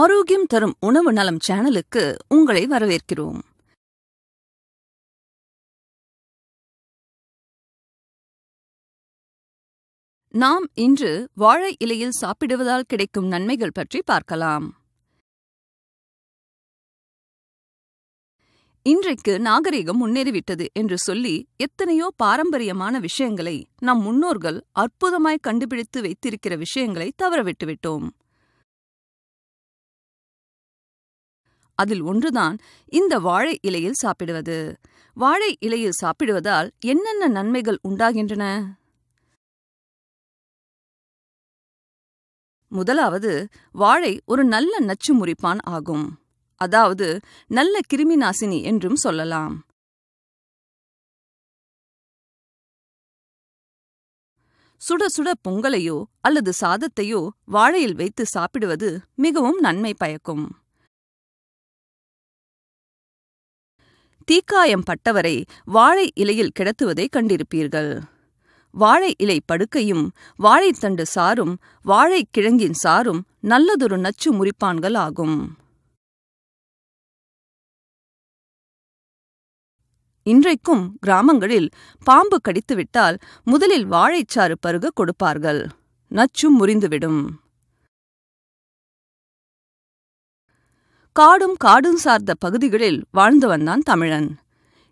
ஆரோக்கியம் தரும் உணவு நலம் சேனலுக்கு உங்களை வரவேற்கிறோம். நாம் இன்று வாழை இலையில் சாப்பிடுவதால் கிடைக்கும் நன்மைகள் பற்றி பார்க்கலாம். இன்றைக்கு நாகரிகம் முன்னேறிவிட்டது என்று சொல்லி எத்தனையோ பாரம்பரியமான விஷயங்களை நம் முன்னோர்கள் அற்புதமாய் கண்டுபிடித்து வைத்திருக்கிற விஷயங்களை தவறவிட்டுவிட்டோம். அதில் ஒன்றுதான் இந்த வாழை இலையில் சாப்பிடுவது. வாழை இலையில் சாப்பிடுவதால் என்னென்ன நன்மைகள் உண்டாகின்றன? முதலாவது, வாழை ஒரு நல்ல நச்சு முறிப்பான் ஆகும். அதாவது நல்ல கிருமி நாசினி என்றும் சொல்லலாம். சுட சுட பொங்கலையோ அல்லது சாதத்தையோ வாழையில் வைத்து சாப்பிடுவது மிகவும் நன்மை பயக்கும். தீக்காயம் பட்டவரை வாழை இலையில் கிடத்துவதை கண்டிருப்பீர்கள். வாழை இலை படுக்கையும் வாழைத்தண்டு சாறும் வாழைக்கிழங்கின் சாறும் நல்லதொரு நச்சு முறிப்பான்கள் ஆகும். இன்றைக்கும் கிராமங்களில் பாம்பு கடித்துவிட்டால் முதலில் வாழைச்சாறு பருக கொடுப்பார்கள். நச்சும் முறிந்துவிடும். காடும் சார்ந்த பகுதிகளில் வாழ்ந்து வந்தான் தமிழன்.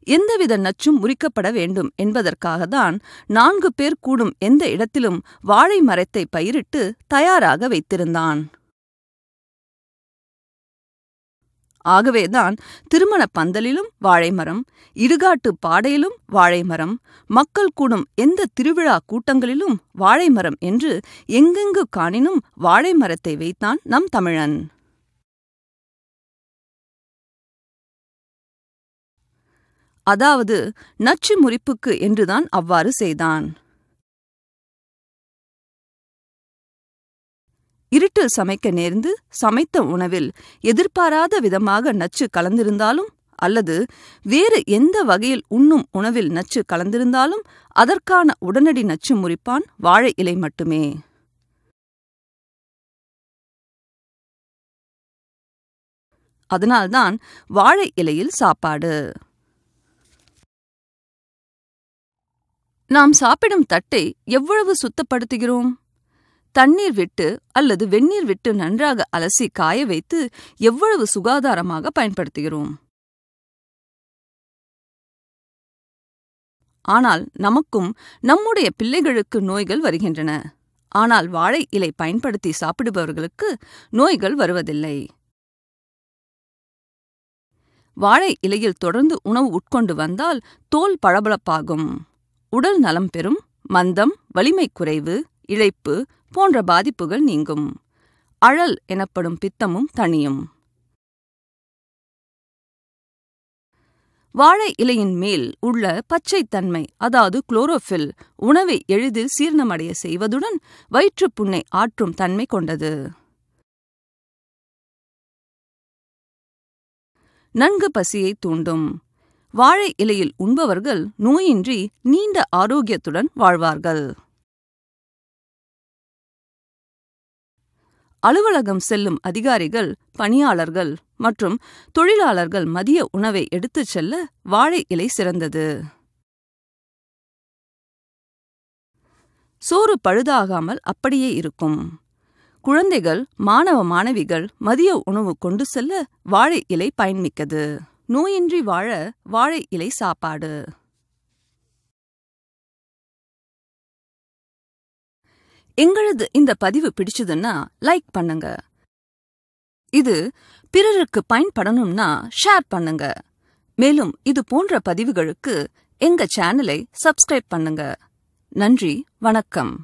எந்தவித நச்சும் முறிக்கப்பட வேண்டும் என்பதற்காகத்தான் 4 பேர் கூடும் எந்த இடத்திலும் வாழை மரத்தை பயிரிட்டு தயாராக வைத்திருந்தான். ஆகவேதான் திருமண பந்தலிலும் வாழைமரம், இடுகாட்டு பாடையிலும் வாழைமரம், மக்கள் கூடும் எந்த திருவிழா கூட்டங்களிலும் வாழைமரம் என்று எங்கெங்கு காணினும் வாழை மரத்தை வைத்தான் நம் தமிழன். அதாவது நச்சு முறிப்புக்கு என்றுதான் அவ்வாறு செய்தான். இருட்டில் சமைக்க நேர்ந்து சமைத்த உணவில் எதிர்பாராத விதமாக நச்சு கலந்திருந்தாலும் அல்லது வேறு எந்த வகையில் உண்ணும் உணவில் நச்சு கலந்திருந்தாலும் அதற்கான உடனடி நச்சு முறிப்பான் வாழை இலை மட்டுமே. அதனால்தான் வாழை இலையில் சாப்பாடு. நாம் சாப்பிடும் தட்டை எவ்வளவு சுத்தப்படுத்துகிறோம்? தண்ணீர் விட்டு அல்லது வெந்நீர் விட்டு நன்றாக அலசி காய வைத்து எவ்வளவு சுகாதாரமாக பயன்படுத்துகிறோம். ஆனால் நமக்கும் நம்முடைய பிள்ளைகளுக்கு நோய்கள் வருகின்றன. ஆனால் வாழை இலை பயன்படுத்தி சாப்பிடுபவர்களுக்கு நோய்கள் வருவதில்லை. வாழை இலையில் தொடர்ந்து உணவு உட்கொண்டு வந்தால் தோல் பளபளப்பாகும், உடல் நலம் பெறும், மந்தம், வலிமை குறைவு, இளைப்பு போன்ற பாதிப்புகள் நீங்கும், அழல் எனப்படும் பித்தமும் தணியும். வாழை இலையின் மேல் உள்ள பச்சைத்தன்மை, அதாவது குளோரோஃபில், உணவை எளிதில் சீரணமடைய செய்வதுடன் வயிற்றுப்புண்ணை ஆற்றும் தன்மை கொண்டது. நன்கு பசியை தூண்டும். வாழை இலையில் உண்பவர்கள் நோயின்றி நீண்ட ஆரோக்கியத்துடன் வாழ்வார்கள். அலுவலகம் செல்லும் அதிகாரிகள், பணியாளர்கள் மற்றும் தொழிலாளர்கள் மதிய உணவை எடுத்துச் செல்ல வாழை இலை சிறந்தது. சோறு பழுதாகாமல் அப்படியே இருக்கும். குழந்தைகள், மாணவ மாணவிகள் மதிய உணவு கொண்டு செல்ல வாழை இலை பயன்மிக்கது. நோயின்றி வாழ வாழை இலை சாப்பாடு. எங்களது இந்த பதிவு பிடிச்சதுன்னா லைக் பண்ணுங்க. இது பிறருக்கு பயன்படணும்னா ஷேர் பண்ணுங்க. மேலும் இது போன்ற பதிவுகளுக்கு எங்க சேனலை சப்ஸ்கிரைப் பண்ணுங்க. நன்றி, வணக்கம்.